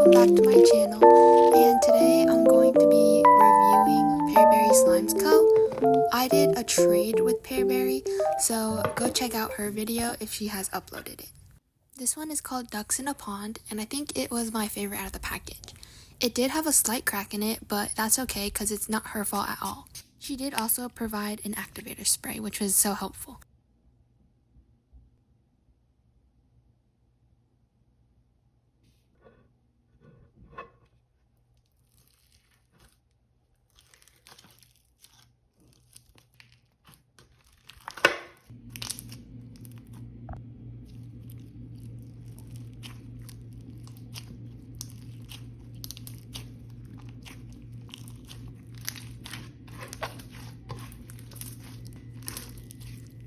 welcome back to my channel, and today I'm going to be reviewing Pear Slimes Co. I did a trade with Pear, so go check out her video if she has uploaded it. This one is called Ducks in a Pond, and I think it was my favorite out of the package. It did have a slight crack in it, but that's okay because it's not her fault at all. She did also provide an activator spray, which was so helpful.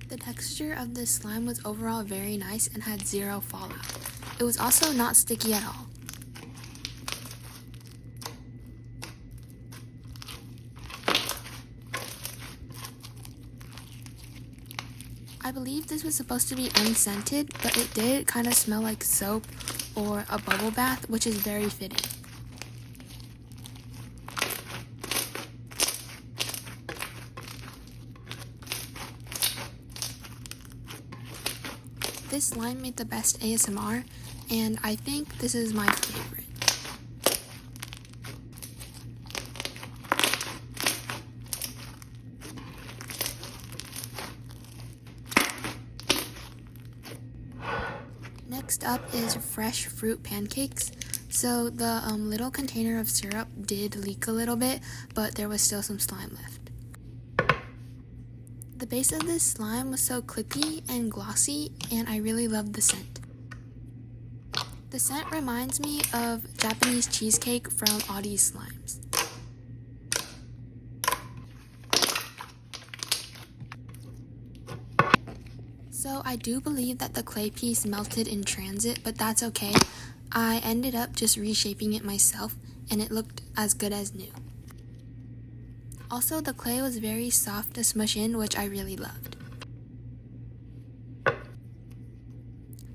The texture of this slime was overall very nice and had zero fallout. It was also not sticky at all. I believe this was supposed to be unscented, but it did kind of smell like soap or a bubble bath, which is very fitting. This slime made the best ASMR, and I think this is my favorite. Next up is fresh fruit pancakes. So the little container of syrup did leak a little bit, but there was still some slime left. The base of this slime was so clicky and glossy, and I really loved the scent. The scent reminds me of Japanese cheesecake from Audie's Slimes. So I do believe that the clay piece melted in transit, but that's okay. I ended up just reshaping it myself, and it looked as good as new. Also, the clay was very soft to smush in, which I really loved.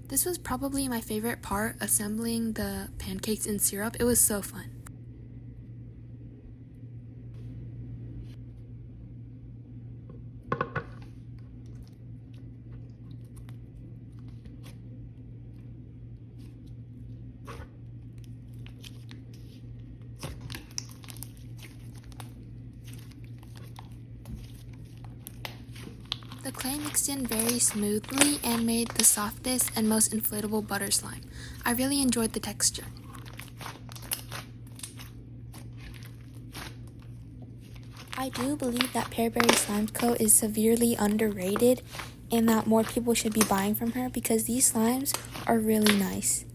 This was probably my favorite part, assembling the pancakes in syrup. It was so fun. The clay mixed in very smoothly and made the softest and most inflatable butter slime. I really enjoyed the texture. I do believe that Pear Slimes Co. is severely underrated and that more people should be buying from her because these slimes are really nice.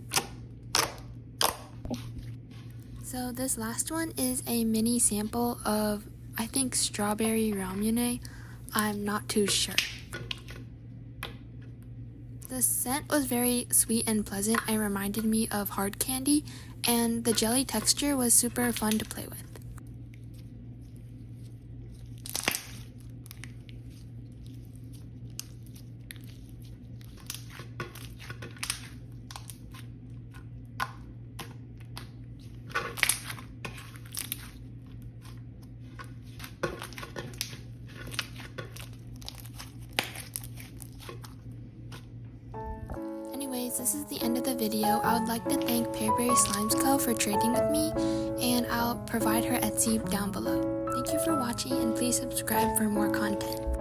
So this last one is a mini sample of, I think, strawberry ramune. I'm not too sure. The scent was very sweet and pleasant and reminded me of hard candy, and the jelly texture was super fun to play with. Anyways, this is the end of the video. I would like to thank Pear Slimes Co. for trading with me, and I'll provide her Etsy down below. Thank you for watching, and please subscribe for more content.